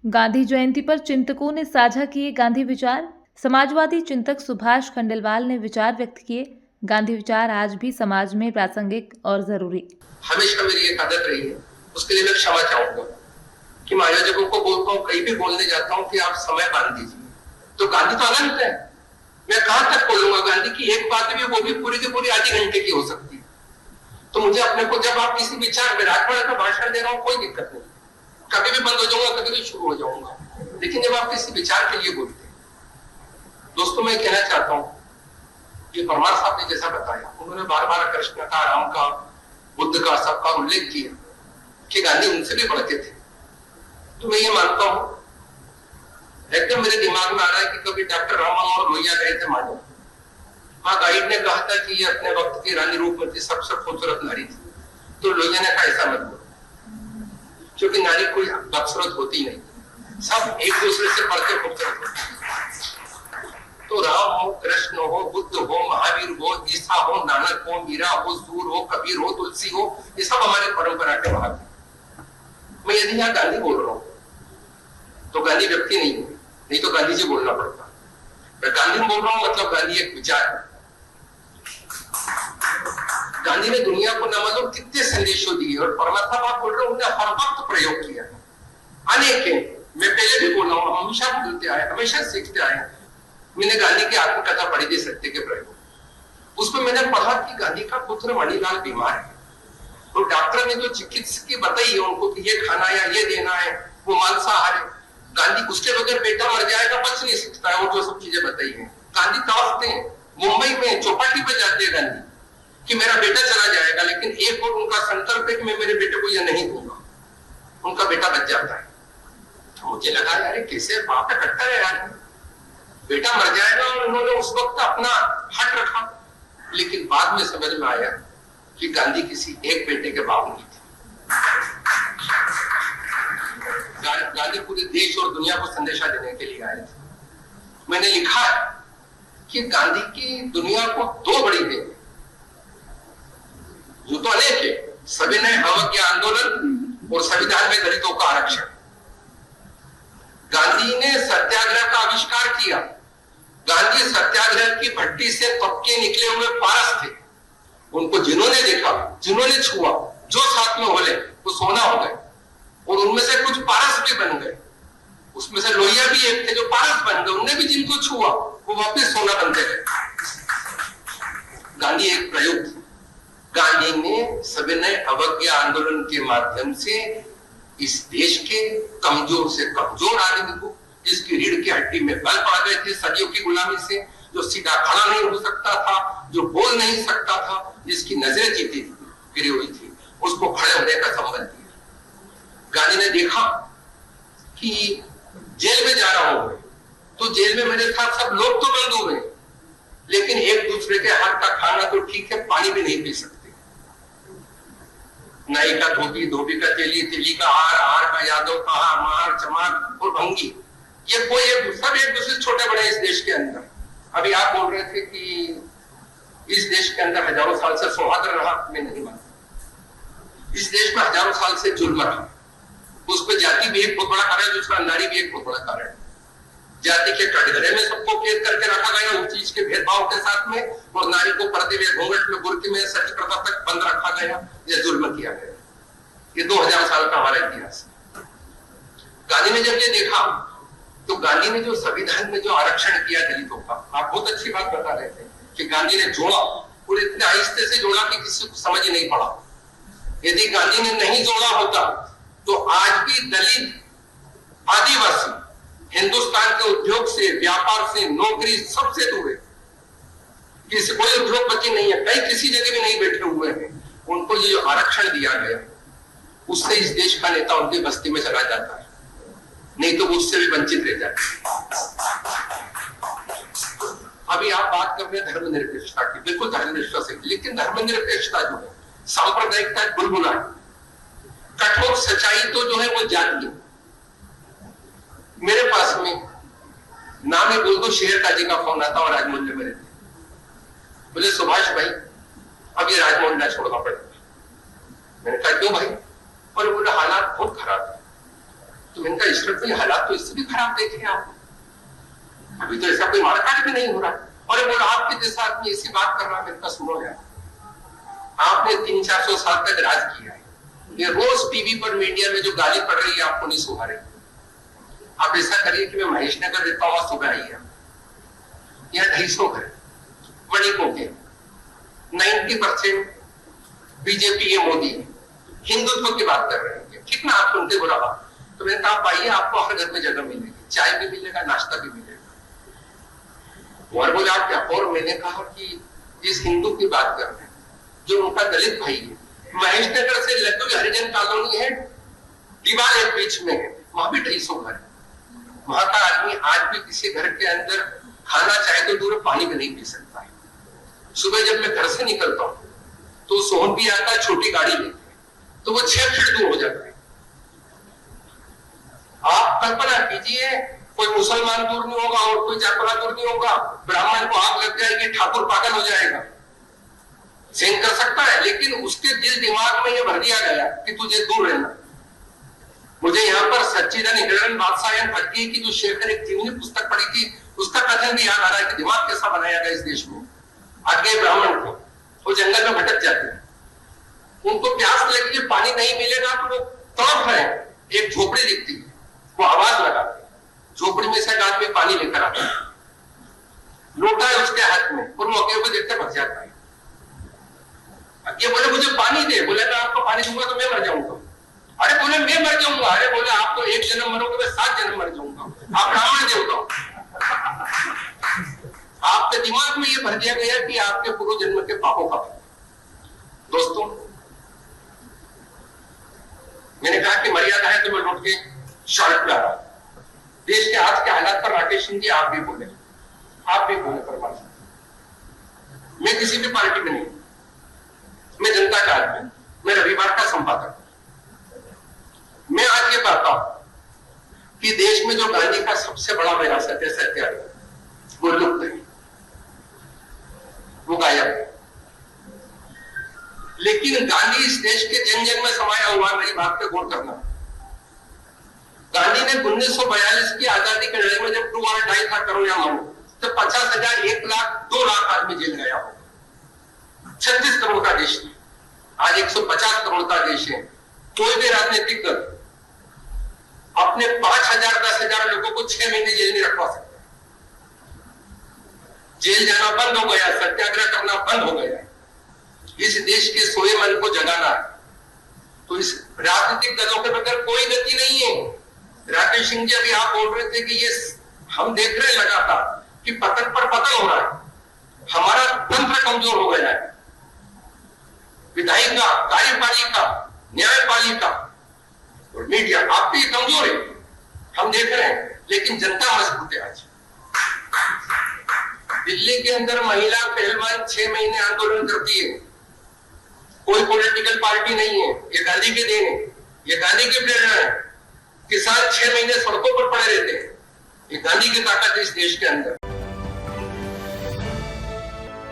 गांधी जयंती पर चिंतकों ने साझा किए गांधी विचार। समाजवादी चिंतक सुभाष खंडेलवाल ने विचार व्यक्त किए। गांधी विचार आज भी समाज में प्रासंगिक और जरूरी। हमेशा मेरी एक आदत रही है, उसके लिए मैं क्षमा चाहूंगा कि मैं आयोजकों को बोलता हूँ, कहीं भी बोलने जाता हूँ कि आप समय बांध दीजिए। तो गांधी तो अनंत है, मैं कहां तक बोलूंगा? गांधी की एक बात भी, वो भी पूरी की पूरी आधी घंटे की हो सकती है। तो मुझे अपने को, जब आप किसी विचार विराटवाड़ा का भाषण दे रहा हूँ, कोई दिक्कत नहीं, कभी भी बंद हो जाऊंगा, कभी भी शुरू हो जाऊंगा। लेकिन जब आप किसी विचार के लिए बोलते हैं, दोस्तों मैं कहना चाहता हूँ कि परमार साहब ने जैसा बताया, उन्होंने बार बार कृष्ण का, राम का, बुद्ध का, सबका उल्लेख किया कि गांधी उनसे भी बढ़ के थे। तो मैं ये मानता हूं, एकदम मेरे दिमाग में आ रहा है कि कभी डॉक्टर राममोहन और लोहिया गए थे मानो। वहां गाइड ने कहा था कि ये अपने वक्त की रानी रूपमती सबसे खूबसूरत नारी थी। तो लोहिया ने कहा ऐसा मत बोलो, क्योंकि नारी कोई बदसूरत होती नहीं, सब एक दूसरे से बढ़कर खूबसूरत होती है। तो राम हो, कृष्ण हो, बुद्ध हो, महावीर हो, ईसा हो, नानक हो, मीरा हो, सूर हो, कबीर हो, तुलसी हो, ये सब हमारे परंपरा के भाग हैं। मैं यदि यहाँ गांधी बोल रहा हूं तो गांधी व्यक्ति नहीं है, नहीं तो गांधी जी बोलना पड़ता। मैं गांधी बोल रहा हूं मतलब गांधी एक विचार है। गांधी ने दुनिया को न मालूम कितने संदेशों दिए, और परमात्मा बात बोल रहे हैं, उन्होंने हर वक्त प्रयोग किया, अनेक। मैं पहले भी बोला हूं, हमेशा बोलते आए, हमेशा सीखते आए। मैंने गांधी की आत्मकथा पढ़ी थी, सत्य के प्रयोग। उसमें मैंने पढ़ा कि गांधी का पुत्र मणिलाल बीमार है, तो डॉक्टर ने जो चिकित्सक बताई है उनको कि ये खाना या ये देना है, वो मांसाहार है। गांधी उसके बगैर बेटा मर जाएगा, बच नहीं सकता है, और जो सब चीजें बताई है। गांधी तड़पते हैं, मुंबई में चौपाटी पे जाते हैं गांधी कि मेरा बेटा चला जाएगा, लेकिन एक और उनका संकल्प है कि मैं मेरे बेटे को यह नहीं दूंगा। उनका बेटा बच जाता है। तो मुझे लगा यार कैसे बाप का कट्टर है यार, बेटा मर जाएगा, और उन्होंने उस वक्त अपना हट रखा। लेकिन बाद में समझ में आया कि गांधी किसी एक बेटे के बाप नहीं थे। गांधी पूरे देश और दुनिया को संदेशा देने के लिए आए थे। मैंने लिखा है कि गांधी की दुनिया को दो बड़ी देन, जो तो अनेक है, सविनय अवज्ञा आंदोलन और संविधान में दलितों का आरक्षण। गांधी ने सत्याग्रह का आविष्कार किया। गांधी सत्याग्रह की भट्टी से तबके निकले हुए पारस थे। उनको जिन्होंने देखा, जिन्होंने छुआ, जो साथ में होले वो सोना हो गए, और उनमें से कुछ पारस भी बन गए। उसमें से लोहिया भी एक थे जो पारस बन गए, उनने भी जिनको छुआ वो वापस सोना बनते गए। गांधी एक प्रयोग थे। गांधी ने सविनय अवज्ञा आंदोलन के माध्यम से इस देश के कमजोर से कमजोर आदमी को, जिसकी रीढ़ की हड्डी में बल पा गए थे सदियों की गुलामी से, जो सीधा खड़ा नहीं हो सकता था, जो बोल नहीं सकता था, जिसकी नजरें जीती गिरी हुई थी, उसको खड़े होने का संबंध दिया। गांधी ने देखा कि जेल में जा रहा हूं तो जेल में मेरे साथ सब लोग तो बंद हुए, लेकिन एक दूसरे के हाथ का खाना तो ठीक है, पानी भी नहीं पी सकते। नाई का धोबी, धोबी का तेली, तेली का हार, हार का यादव का हार, महार, चमार और भंगी, ये कोई सब एक दूसरे छोटे बड़े इस देश के अंदर। अभी आप बोल रहे थे कि इस देश के अंदर हजारों साल से सौहार्द रहा, मैं नहीं मानता। इस देश में हजारों साल से जुल्म रहा, उस पर जाति भी एक बहुत बड़ा कारण है, दूसरा नारी भी एक बहुत बड़ा कारण है। जाति के कटघरे में सबको कैद करके रखा गया उस चीज के भेदभाव के साथ में, और नारी को पर्दे में, घूंघट में, बुर्की में, सती प्रथा तक बंद रखा गया, यह जुल्म किया गया। ये 2000 साल का हमारा इतिहास। गांधी ने जब ये देखा तो गांधी ने जो संविधान में जो आरक्षण किया दलितों का, आप बहुत अच्छी बात बता रहे थे कि गांधी ने जोड़ा, और इतने आहिस्ते से जोड़ा कि किसी को समझ ही नहीं पड़ा। यदि गांधी ने नहीं जोड़ा होता तो आज भी दलित, आदिवासी हिंदुस्तान के उद्योग से, व्यापार से, नौकरी सबसे दूर है। किसी कोई उद्योगपति नहीं है, कई किसी जगह भी नहीं बैठे हुए हैं। उनको ये जो आरक्षण दिया गया उससे इस देश का नेता उनकी बस्ती में चला जाता है, नहीं तो उससे भी वंचित रह जाता है। अभी आप बात कर रहे हैं धर्मनिरपेक्षता की, बिल्कुल धर्मनिरपेक्षता से, लेकिन धर्मनिरपेक्षता जो है, सांप्रदायिकता बुलबुला है, कठोर सच्चाई तो जो है वो जाती है। मेरे पास में नाम ही बोल दो, शेर काजी का फोन आता और राजमोहन में रहते, बोले सुभाष भाई अब ये राजमोहन ना छोड़ना पड़ेगा। मैंने कहा क्यों भाई? और बोले हालात बहुत खराब है, तो इनका स्ट्रक्चरल हालात तो इससे भी खराब देखे आप। अभी तो ऐसा कोई मारकाट भी नहीं हो रहा। और बोला आपके जैसा आदमी ऐसी बात कर रहा, मेरे पास सुनो यार, आपने 300-400 साल तक राज किया है, ये रोज टीवी पर मीडिया में जो गाली पड़ रही है आपको नहीं सुहा रही। आप ऐसा करिए कि मैं महेश नगर रहता हूं, सुबह आइए, यहाँ 250 घर वणिकों के 90% बीजेपी के मोदी हिंदुत्व की बात कर रहे हैं, कितना आप सुनते बुरा बात। तो मैंने कहा आप आइए, आपको हर घर में जगह मिलेगी, चाय भी मिलेगा, नाश्ता भी मिलेगा। और बोले आप क्या? और मैंने कहा कि जिस हिंदू की बात कर रहे हैं, जो उनका दलित भाई है, महेश नगर से लगभग हरिजन कॉलोनी है, दीवार एक बीच में है, वहां भी 250 घर। वहां का आदमी आज भी किसी घर के अंदर खाना चाहे तो दूर पानी भी नहीं पी सकता है। सुबह जब मैं घर से निकलता हूं तो सोहन भी आता है छोटी गाड़ी लेके, तो वो 6 फीट दूर हो जाता है। आप कल्पना कीजिए, कोई मुसलमान दूर नहीं होगा और कोई जातवाला दूर नहीं होगा, ब्राह्मण को आग लग जाएगी, ठाकुर पागल हो जाएगा, सहन कर सकता है, लेकिन उसके दिल दिमाग में ये भर दिया गया कि तुझे दूर रहना। मुझे यहाँ पर सच्चिदानंद हिरण बादशाह फटकी की जो शेखर एक जीवनी पुस्तक पढ़ी थी, उसका कथन भी याद आ रहा है कि दिमाग कैसा बनाया गया इस देश में। आगे ब्राह्मण को वो जंगल में भटक जाते हैं, उनको प्यास लगी, पानी नहीं मिलेगा तो वो तड़प रहे हैं, एक झोपड़ी दिखती है, वो आवाज लगाते, झोपड़ी में से एक आदमी पानी लेकर आता है, लोटा है उसके हाथ में, और वो अकेले को देखते भग जाता है। ये बोले मुझे पानी दे, बोले मैं आपको पानी दूंगा तो मैं मर जाऊंगा। अरे बोले मैं मर जाऊंगा। अरे बोले आप तो 1 जन्म मरोगे, मैं 7 जन्म मर जाऊंगा, आप ब्राह्मण देवता हो। आपके दिमाग में ये भर दिया गया कि आपके पूर्व जन्म के पापों का। दोस्तों, मैंने कहा कि मर्यादा है तो मैं लौट के शॉर्ट पे आ रहा। देश के आज के हालात पर राकेश सिंह जी आप भी बोले, परमार। मैं किसी भी पार्टी में नहीं, मैं जनता का आदमी, मैं रविवार का संपादक। मैं आज ये कहता हूं कि देश में जो गांधी का सबसे बड़ा विरासत है, सत्याग्रह, वो लुप्त है, वो गायब है। लेकिन गांधी इस देश के जन जन में समाया हुआ, मेरी बात पे गौर करना। गांधी ने 1942 की आजादी के लड़ाई में जब 2 और डाई था, करो या मानो, तो 50,000, 1 लाख, 2 लाख आदमी जेल गया होगा। 36 करोड़ का देश है, आज 150 करोड़ का देश है। कोई भी राजनीतिक दल अपने 5,000, 10,000 लोगों को 6 महीने जेल में रखवा सकता है। जेल जाना बंद हो गया, सत्याग्रह करना बंद हो गया। इस देश के सोए मन को जगाना है, तो इस राजनीतिक दलों के बगैर कोई गति नहीं है। राकेश सिंह जी, अभी आप बोल रहे थे कि ये हम देख रहे लगातार कि पतन पर पतन हो रहा है, हमारा तंत्र कमजोर हो गया है। विधायिका, कार्यपालिका, न्यायपालिका और मीडिया आपकी कमजोर है, हम देख रहे हैं, लेकिन जनता मजबूत है। आज दिल्ली के अंदर महिला पहलवान 6 महीने आंदोलन करती है, कोई पॉलिटिकल पार्टी नहीं है, ये गांधी के देन है, ये गांधी की प्रेरणा है। किसान 6 महीने सड़कों पर पड़े रहते हैं, ये गांधी की ताकत है इस देश के अंदर।